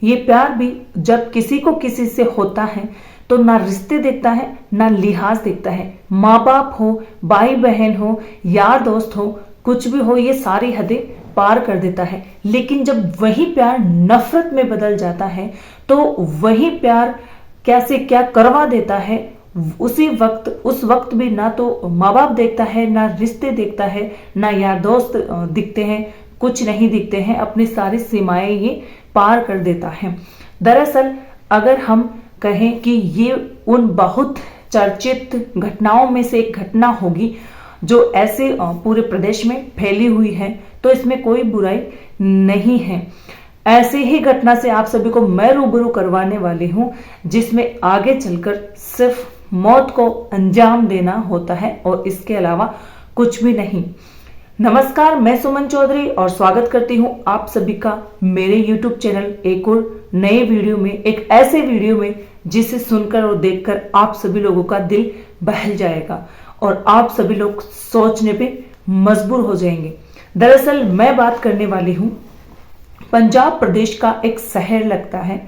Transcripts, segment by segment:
ये प्यार भी जब किसी को किसी से होता है तो ना रिश्ते देखता है ना लिहाज देखता है। माँ बाप हो, भाई बहन हो, यार दोस्त हो, कुछ भी हो, ये सारी हदें पार कर देता है। लेकिन जब वही प्यार नफरत में बदल जाता है तो वही प्यार कैसे क्या करवा देता है। उस वक्त भी ना तो माँ बाप देखता है, ना रिश्ते देखता है, ना यार दोस्त दिखते हैं, कुछ नहीं दिखते हैं। अपनी सारी सीमाएं ये पार कर देता है। दरअसल अगर हम कहें कि ये उन बहुत चर्चित घटनाओं में से एक घटना होगी जो ऐसे पूरे प्रदेश में फैली हुई है, तो इसमें कोई बुराई नहीं है। ऐसी ही घटना से आप सभी को मैं रूबरू करवाने वाली हूं, जिसमें आगे चलकर सिर्फ मौत को अंजाम देना होता है और इसके अलावा कुछ भी नहीं। नमस्कार, मैं सुमन चौधरी और स्वागत करती हूं आप सभी का मेरे YouTube चैनल एक और नए वीडियो में, एक ऐसे वीडियो में जिसे सुनकर और देखकर आप सभी लोगों का दिल बहल जाएगा और आप सभी लोग सोचने पे मजबूर हो जाएंगे। दरअसल मैं बात करने वाली हूं पंजाब प्रदेश का एक शहर लगता है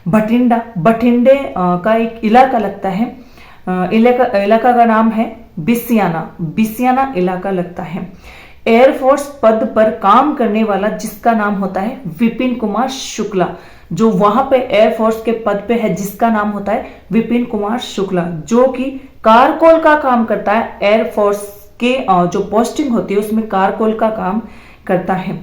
बठिंडे का एक इलाका लगता है। इलाका का नाम है बिसियाना इलाका लगता है। एयरफोर्स पद पर काम करने वाला जिसका नाम होता है विपिन कुमार शुक्ला, जो वहां पे एयरफोर्स के पद पे है जिसका नाम होता है विपिन कुमार शुक्ला, जो कि कारकोल का काम करता है। एयरफोर्स के जो पोस्टिंग होती है उसमें कारकोल का काम करता है।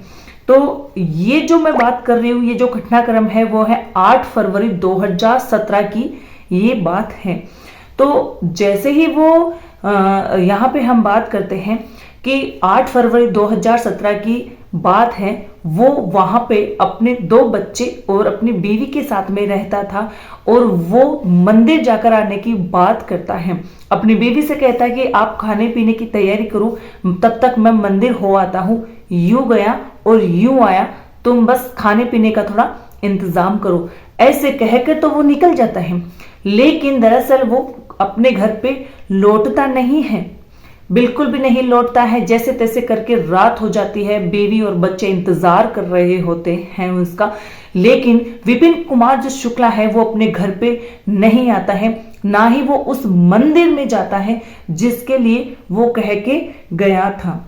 तो ये जो मैं बात कर रही हूँ, ये जो घटनाक्रम है वो है 8 फरवरी 2017 की ये बात है। तो जैसे ही वो यहाँ पे हम बात करते हैं कि 8 फरवरी 2017 की बात है, वो वहां पे अपने 2 बच्चे और अपनी बीवी के साथ में रहता था और वो मंदिर जाकर आने की बात करता है। अपनी बीवी से कहता है कि आप खाने पीने की तैयारी करो, तब तक मैं मंदिर हो आता हूँ। यूं गया और यूं आया, तुम बस खाने पीने का थोड़ा इंतजाम करो। ऐसे कहकर तो वो निकल जाता है, लेकिन दरअसल वो अपने घर पे लौटता नहीं है, बिल्कुल भी नहीं लौटता है। जैसे तैसे करके रात हो जाती है, बीवी और बच्चे इंतजार कर रहे होते हैं उसका, लेकिन विपिन कुमार जो शुक्ला है वो अपने घर पे नहीं आता है, ना ही वो उस मंदिर में जाता है जिसके लिए वो कह के गया था।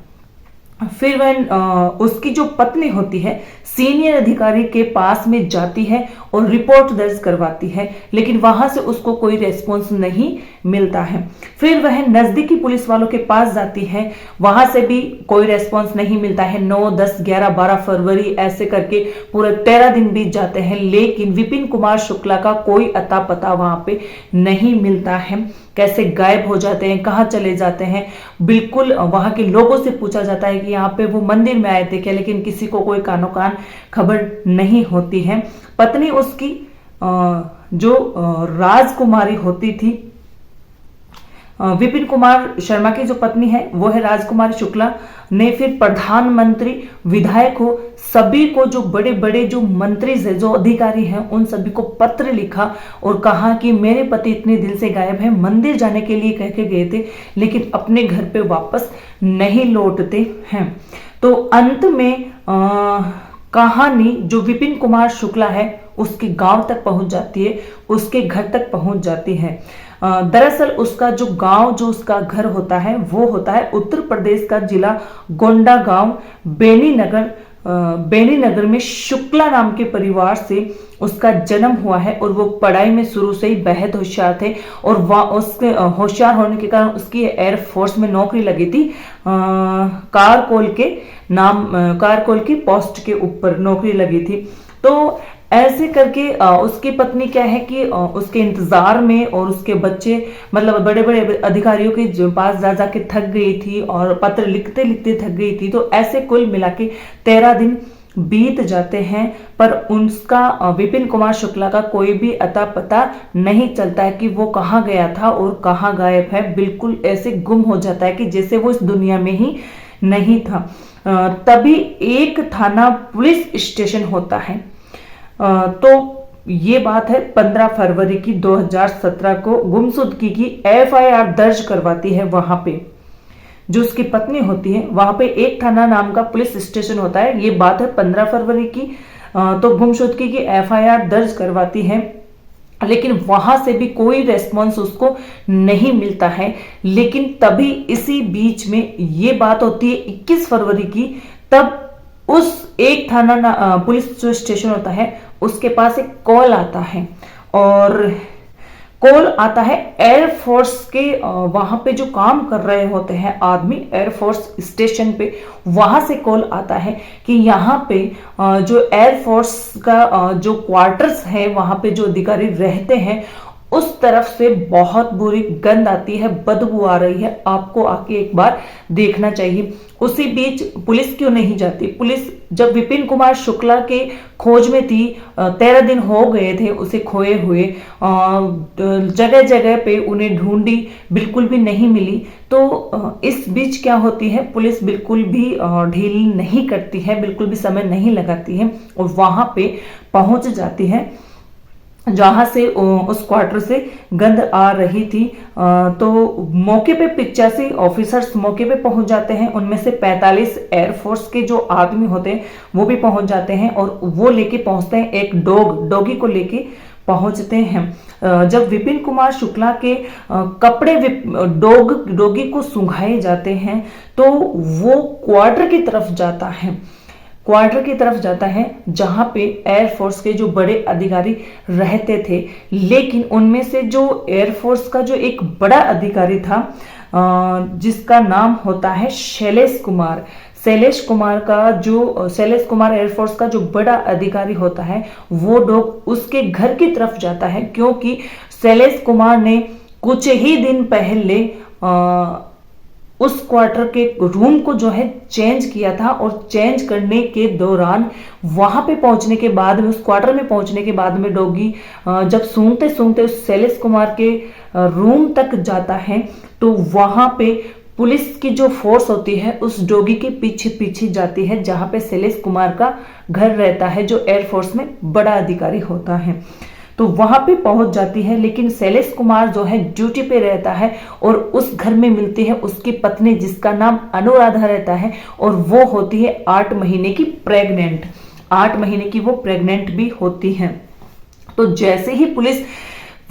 फिर वह उसकी जो पत्नी होती है सीनियर अधिकारी के पास में जाती है और रिपोर्ट दर्ज करवाती है, लेकिन वहां से उसको कोई रेस्पॉन्स नहीं मिलता है। फिर वह नजदीकी पुलिस वालों के पास जाती है, वहां से भी कोई रेस्पॉन्स नहीं मिलता है। 9, 10, 11, 12 फरवरी ऐसे करके पूरे 13 दिन बीत जाते हैं, लेकिन विपिन कुमार शुक्ला का कोई अता पता वहां पे नहीं मिलता है। कैसे गायब हो जाते हैं, कहाँ चले जाते हैं, बिल्कुल वहां के लोगों से पूछा जाता है कि यहाँ पे वो मंदिर में आए थे क्या, लेकिन किसी को कोई कानो कान खबर नहीं होती है। पत्नी उसकी जो राजकुमारी होती थी, विपिन कुमार शर्मा की जो पत्नी है वो है राजकुमारी शुक्ला, ने फिर प्रधानमंत्री, विधायक हो, सभी को, जो बड़े बड़े जो मंत्री है, जो अधिकारी हैं, उन सभी को पत्र लिखा और कहा कि मेरे पति इतने दिन से गायब हैं, मंदिर जाने के लिए कह के गए थे लेकिन अपने घर पे वापस नहीं लौटते हैं। तो अंत में कहानी जो विपिन कुमार शुक्ला है उसके गांव तक पहुंच जाती है, उसके घर तक पहुंच जाती है। दरअसल उसका जो गांव, जो उसका घर होता है वो होता है उत्तर प्रदेश का जिला गोंडा गांव बेनी नगर में शुक्ला नाम के परिवार से उसका जन्म हुआ है और वो पढ़ाई में शुरू से ही बेहद होशियार थे और उसके होशियार होने के कारण उसकी एयरफोर्स में नौकरी लगी थी। कारकोल की पोस्ट के ऊपर नौकरी लगी थी। तो ऐसे करके उसकी पत्नी क्या है कि उसके इंतजार में और उसके बच्चे, मतलब बड़े बड़े अधिकारियों के पास जा जाके थक गई थी और पत्र लिखते लिखते थक गई थी। तो ऐसे कुल मिला के 13 दिन बीत जाते हैं, पर उसका विपिन कुमार शुक्ला का कोई भी अता पता नहीं चलता है कि वो कहाँ गया था और कहाँ गायब है। बिल्कुल ऐसे गुम हो जाता है कि जैसे वो इस दुनिया में ही नहीं था। तभी एक थाना पुलिस स्टेशन होता है। तो ये बात है 15 फरवरी की 2017 को गुमशुदगी की FIR दर्ज करवाती है। वहां पे जो उसकी पत्नी होती है, वहां पे एक थाना नाम का पुलिस स्टेशन होता है। ये बात है 15 फरवरी की। तो गुमशुदगी की एफआईआर दर्ज करवाती है, लेकिन वहां से भी कोई रेस्पॉन्स उसको नहीं मिलता है। लेकिन तभी इसी बीच में ये बात होती है 21 फरवरी की, तब उस एक थाना पुलिस जो स्टेशन होता है उसके पास एक कॉल आता है, और कॉल आता है एयरफोर्स के वहां पे जो काम कर रहे होते हैं आदमी एयरफोर्स स्टेशन पे, वहां से कॉल आता है कि यहाँ पे जो एयरफोर्स का जो क्वार्टर्स है वहां पे जो अधिकारी रहते हैं उस तरफ से बहुत बुरी गंध आती है, बदबू आ रही है, आपको आके एक बार देखना चाहिए। उसी बीच पुलिस क्यों नहीं जाती? पुलिस जब विपिन कुमार शुक्ला के खोज में थी, 13 दिन हो गए थे उसे खोए हुए, जगह जगह पे उन्हें ढूंढी, बिल्कुल भी नहीं मिली। तो इस बीच क्या होती है, पुलिस बिल्कुल भी ढील नहीं करती है, बिल्कुल भी समय नहीं लगाती है और वहां पे पहुंच जाती है जहां से उस क्वार्टर से गंध आ रही थी। तो मौके पे 85 ऑफिसर्स मौके पे पहुंच जाते हैं, उनमें से 45 एयरफोर्स के जो आदमी होते हैं वो भी पहुंच जाते हैं और वो लेके पहुंचते हैं एक डॉगी को लेके पहुंचते हैं। जब विपिन कुमार शुक्ला के कपड़े डॉगी को सुंघाए जाते हैं तो वो क्वार्टर की तरफ जाता है जहां पे एयरफोर्स के जो बड़े अधिकारी रहते थे। लेकिन उनमें से जो एयरफोर्स का जो एक बड़ा अधिकारी था जिसका नाम होता है शैलेश कुमार एयरफोर्स का जो बड़ा अधिकारी होता है वो डॉग उसके घर की तरफ जाता है, क्योंकि शैलेश कुमार ने कुछ ही दिन पहले उस क्वार्टर के रूम को जो है चेंज किया था और चेंज करने के दौरान वहां पे पहुंचने के बाद में, उस क्वार्टर में पहुंचने के बाद में डॉगी जब सूंघते सूंघते उस शैलेश कुमार के रूम तक जाता है तो वहां पे पुलिस की जो फोर्स होती है उस डॉगी के पीछे पीछे जाती है जहां पे शैलेश कुमार का घर रहता है, जो एयरफोर्स में बड़ा अधिकारी होता है। तो वहां पे पहुंच जाती है, लेकिन शैलेश कुमार जो है ड्यूटी पे रहता है और उस घर में मिलती है उसकी पत्नी जिसका नाम अनुराधा रहता है, और वो होती है 8 महीने की प्रेग्नेंट। 8 महीने की वो प्रेग्नेंट भी होती है। तो जैसे ही पुलिस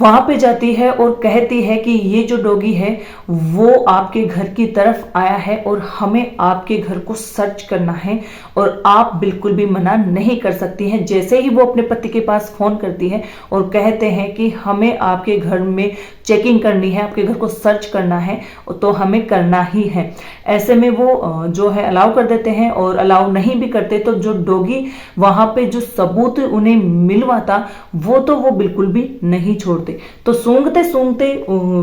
वहां पे जाती है और कहती है कि ये जो डॉगी है वो आपके घर की तरफ आया है और हमें आपके घर को सर्च करना है और आप बिल्कुल भी मना नहीं कर सकती हैं। जैसे ही वो अपने पति के पास फोन करती है और कहते हैं कि हमें आपके घर में चेकिंग करनी है, आपके घर को सर्च करना है, तो हमें करना ही है। ऐसे में वो जो है अलाउ कर देते हैं, और अलाउ नहीं भी करते तो जो डॉगी वहां पे जो सबूत उन्हें मिलवा था वो बिल्कुल भी नहीं छोड़ते। तो सूंघते सूंघते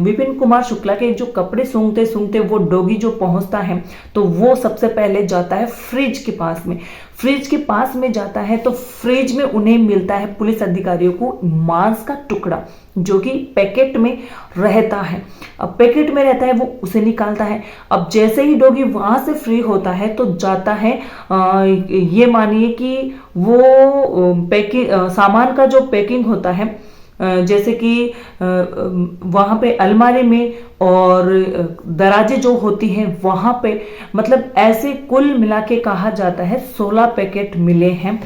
विपिन कुमार शुक्ला के जो कपड़े सूंघते सूंघते वो डॉगी जो पहुंचता है तो वो सबसे पहले जाता है फ्रिज के पास में जाता है। तो फ्रिज में उन्हें मिलता है पुलिस अधिकारियों को मांस का टुकड़ा जो कि पैकेट में रहता है। अब पैकेट में रहता है वो उसे निकालता है। अब जैसे ही डॉगी वहां से फ्री होता है तो जाता है, ये मानिए कि वो सामान का जो पैकिंग होता है, जैसे कि वहां पे अलमारी में और दराजे जो होती हैं वहां पे, मतलब ऐसे कुल मिला के कहा जाता है 16 पैकेट मिले हैं।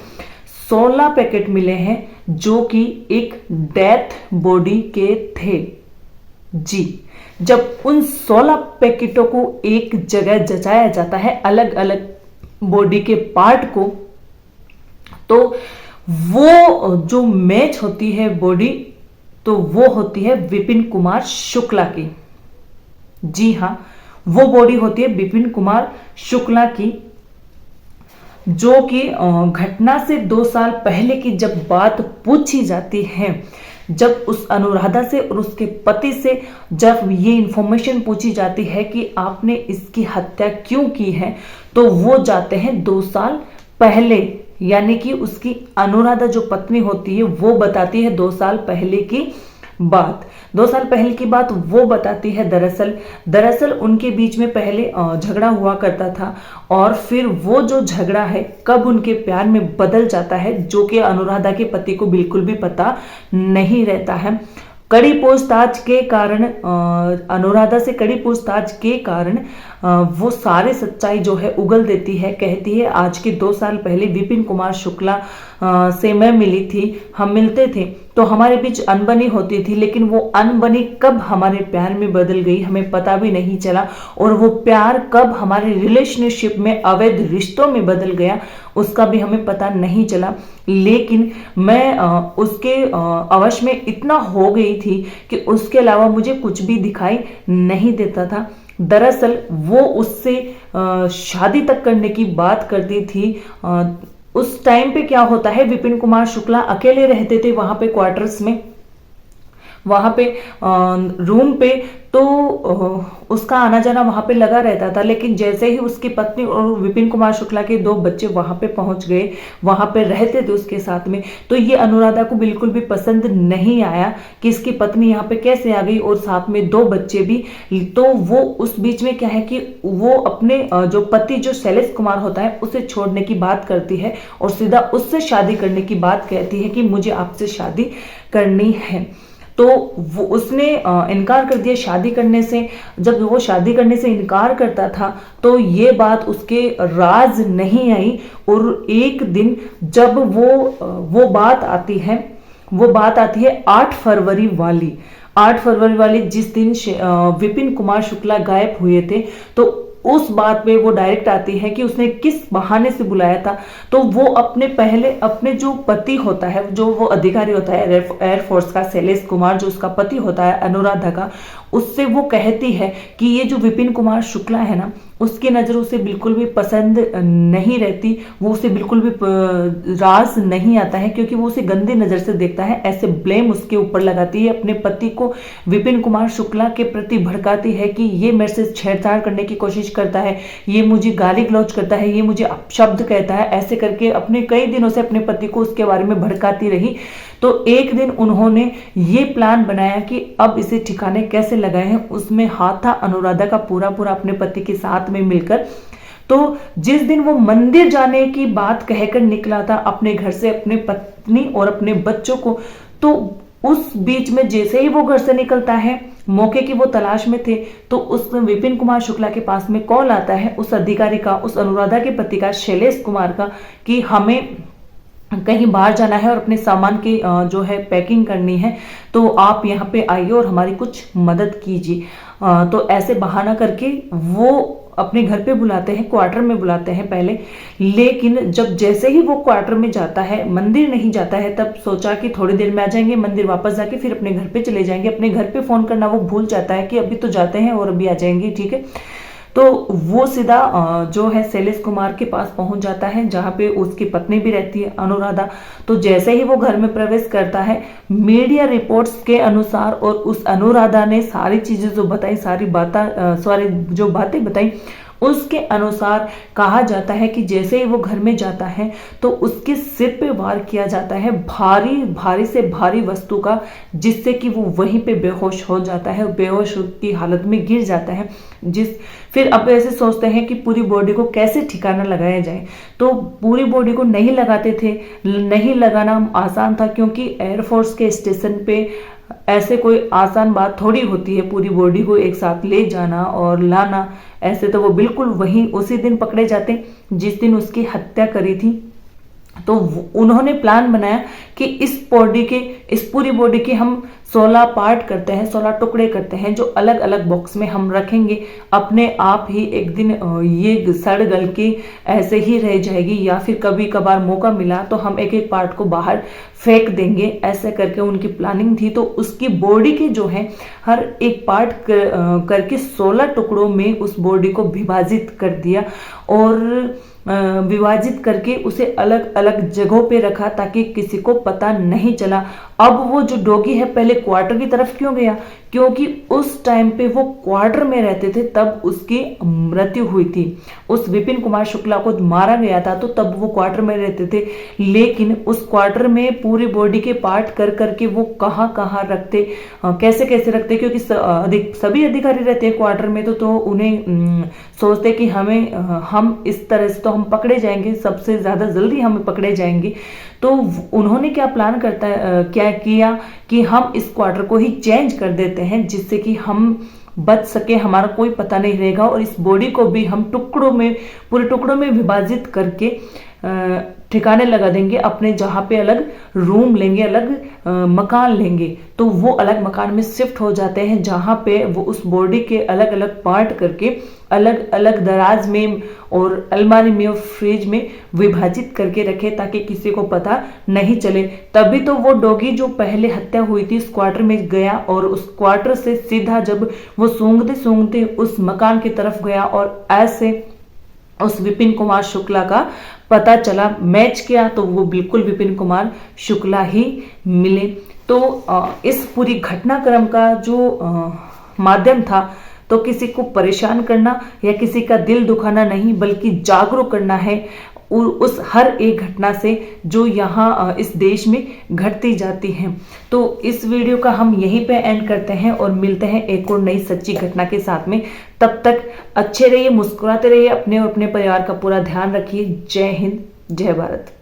16 पैकेट मिले हैं जो कि एक डेथ बॉडी के थे जी। जब उन 16 पैकेटों को एक जगह जचाया जाता है अलग अलग बॉडी के पार्ट को, तो वो जो मैच होती है बॉडी, तो वो होती है विपिन कुमार शुक्ला की। जी हां, वो बॉडी होती है विपिन कुमार शुक्ला की, जो कि घटना से 2 साल पहले की जब बात पूछी जाती है, जब उस अनुराधा से और उसके पति से जब ये इंफॉर्मेशन पूछी जाती है कि आपने इसकी हत्या क्यों की है, तो वो जाते हैं 2 साल पहले, यानी कि उसकी अनुराधा जो पत्नी होती है वो बताती है 2 साल पहले की बात। 2 साल पहले की बात वो बताती है। दरअसल उनके बीच में पहले झगड़ा हुआ करता था, और फिर वो जो झगड़ा है कब उनके प्यार में बदल जाता है जो कि अनुराधा के पति को बिल्कुल भी पता नहीं रहता है। कड़ी पूछताछ के कारण, अनुराधा से कड़ी पूछताछ के कारण वो सारी सच्चाई जो है उगल देती है। कहती है आज के 2 साल पहले विपिन कुमार शुक्ला से मैं मिली थी, हम मिलते थे तो हमारे बीच अनबनी होती थी, लेकिन वो अनबनी कब हमारे प्यार में बदल गई हमें पता भी नहीं चला, और वो प्यार कब हमारे रिलेशनशिप में अवैध रिश्तों में बदल गया उसका भी हमें पता नहीं चला। लेकिन मैं उसके अवश में इतना हो गई थी कि उसके अलावा मुझे कुछ भी दिखाई नहीं देता था। दरअसल वो उससे शादी तक करने की बात करती थी। उस टाइम पे क्या होता है, विपिन कुमार शुक्ला अकेले रहते थे वहां पे क्वार्टर्स में, वहां पे रूम पे, तो उसका आना जाना वहां पे लगा रहता था। लेकिन जैसे ही उसकी पत्नी और विपिन कुमार शुक्ला के 2 बच्चे वहां पे पहुंच गए, वहां पे रहते थे उसके साथ में, तो ये अनुराधा को बिल्कुल भी पसंद नहीं आया कि इसकी पत्नी यहाँ पे कैसे आ गई और साथ में 2 बच्चे भी। तो वो उस बीच में क्या है कि वो अपने जो पति जो शैलेश कुमार होता है उसे छोड़ने की बात करती है और सीधा उससे शादी करने की बात कहती है कि मुझे आपसे शादी करनी है। तो वो उसने इनकार कर दिया शादी करने से। जब वो शादी करने से इनकार करता था तो ये बात उसके राज नहीं आई, और एक दिन जब वो बात आती है, वो बात आती है 8 फरवरी वाली, 8 फरवरी वाली जिस दिन विपिन कुमार शुक्ला गायब हुए थे, तो उस बात पे वो डायरेक्ट आती है कि उसने किस बहाने से बुलाया था। तो वो अपने जो पति होता है, जो वो अधिकारी होता है एयरफोर्स का, शैलेश कुमार जो उसका पति होता है अनुराधा का, उससे वो कहती है कि ये जो विपिन कुमार शुक्ला है ना, उसकी नजर उसे बिल्कुल भी पसंद नहीं रहती, वो उसे बिल्कुल भी राज नहीं आता है क्योंकि वो उसे गंदी नजर से देखता है। ऐसे ब्लेम उसके ऊपर लगाती है, अपने पति को विपिन कुमार शुक्ला के प्रति भड़काती है कि ये मेरे से छेड़छाड़ करने की कोशिश करता है, ये मुझे गाली गलौज करता है, ये मुझे अपशब्द कहता है। ऐसे करके अपने कई दिनों से अपने पति को उसके बारे में भड़काती रही। तो एक दिन उन्होंने ये प्लान बनाया कि अब इसे ठिकाने कैसे लगाए हैं। उसमें हाथ था अनुराधा का पूरा पूरा अपने पति के साथ में मिलकर। तो जिस दिन वो मंदिर जाने की बात कहकर निकला था अपने घर से अपने पत्नी और अपने बच्चों को, तो उस बीच में जैसे ही वो घर से निकलता है, मौके की वो तलाश में थे, तो उस विपिन कुमार शुक्ला के पास में कॉल आता है उस अधिकारी का, उस अनुराधा के पति का, शैलेश कुमार का, कि हमें कहीं बाहर जाना है और अपने सामान की जो है पैकिंग करनी है, तो आप यहाँ पे आइए और हमारी कुछ मदद कीजिए। तो ऐसे बहाना करके वो अपने घर पे बुलाते हैं, क्वार्टर में बुलाते हैं पहले। लेकिन जब जैसे ही वो क्वार्टर में जाता है, मंदिर नहीं जाता है, तब सोचा कि थोड़ी देर में आ जाएंगे, मंदिर वापस जाके फिर अपने घर पे चले जाएंगे। अपने घर पे फोन करना वो भूल जाता है कि अभी तो जाते हैं और अभी आ जाएंगे, ठीक है। तो वो सीधा जो है शैलेश कुमार के पास पहुंच जाता है, जहां पे उसकी पत्नी भी रहती है अनुराधा। तो जैसे ही वो घर में प्रवेश करता है, मीडिया रिपोर्ट्स के अनुसार और उस अनुराधा ने सारी चीजें जो बताई, सारी जो बातें बताई, उसके अनुसार कहा जाता है कि जैसे ही वो घर में जाता है तो उसके सिर पे वार किया जाता है भारी भारी से भारी वस्तु का, जिससे कि वो वहीं पे बेहोश हो जाता है, बेहोश की हालत में गिर जाता है। फिर अब ऐसे सोचते हैं कि पूरी बॉडी को कैसे ठिकाना लगाया जाए। तो पूरी बॉडी को नहीं लगाते थे, नहीं लगाना आसान था क्योंकि एयरफोर्स के स्टेशन पे ऐसे कोई आसान बात थोड़ी होती है पूरी बॉडी को एक साथ ले जाना और लाना। ऐसे तो वो बिल्कुल वहीं उसी दिन पकड़े जाते जिस दिन उसकी हत्या करी थी। तो उन्होंने प्लान बनाया कि इस पूरी बॉडी के हम 16 पार्ट करते हैं, 16 टुकड़े करते हैं, जो अलग अलग बॉक्स में हम रखेंगे। अपने आप ही एक दिन ये सड़ गल के ऐसे ही रह जाएगी, या फिर कभी कभार मौका मिला तो हम एक एक पार्ट को बाहर फेंक देंगे। ऐसे करके उनकी प्लानिंग थी। तो उसकी बॉडी के जो है हर एक पार्ट करके 16 टुकड़ों में उस बॉडी को विभाजित कर दिया और विभाजित करके उसे अलग अलग जगहों पे रखा ताकि किसी को पता नहीं चला। अब वो जो डॉगी है पहले क्वार्टर की तरफ क्यों गया? क्योंकि उस टाइम पे वो क्वार्टर में रहते थे, तब उसकी मृत्यु हुई थी। उस विपिन कुमार शुक्ला को मारा गया था तो तब वो क्वार्टर में रहते थे। लेकिन उस क्वार्टर में पूरी बॉडी के पार्ट कर करके वो कहाँ कहाँ रखते, कैसे कैसे रखते, क्योंकि सभी अधिकारी रहते हैं क्वार्टर में, तो उन्हें सोचते कि हम इस तरह से तो हम पकड़े जाएंगे, सबसे ज्यादा जल्दी हम पकड़े जाएंगे। तो उन्होंने क्या किया कि हम इस क्वार्टर को ही चेंज कर देते हैं जिससे कि हम बच सके, हमारा कोई पता नहीं रहेगा, और इस बॉडी को भी हम पूरे टुकड़ों में विभाजित करके ठिकाने लगा देंगे, अपने जहाँ पे अलग रूम लेंगे, अलग मकान लेंगे, तो वो अलग मकान में शिफ्ट हो जाते हैं, जहाँ पे वो उस बॉडी के अलग अलग पार्ट करके अलग अलग दराज में और अलमारी में और फ्रिज में विभाजित करके रखे, ताकि किसी को पता नहीं चले। तभी तो वो डॉगी जो पहले हत्या हुई थी उस क्वार्टर में गया, और उस क्वार्टर से सीधा जब वो सूंघते सूंघते उस मकान की तरफ गया, और ऐसे उस विपिन कुमार शुक्ला का पता चला। मैच किया तो वो बिल्कुल विपिन कुमार शुक्ला ही मिले। तो इस पूरी घटनाक्रम का जो माध्यम था, तो किसी को परेशान करना या किसी का दिल दुखाना नहीं, बल्कि जागरूक करना है उस हर एक घटना से जो यहाँ इस देश में घटती जाती हैं। तो इस वीडियो का हम यहीं पे एंड करते हैं और मिलते हैं एक और नई सच्ची घटना के साथ में। तब तक अच्छे रहिए, मुस्कुराते रहिए, अपने और अपने परिवार का पूरा ध्यान रखिए। जय हिंद, जय भारत।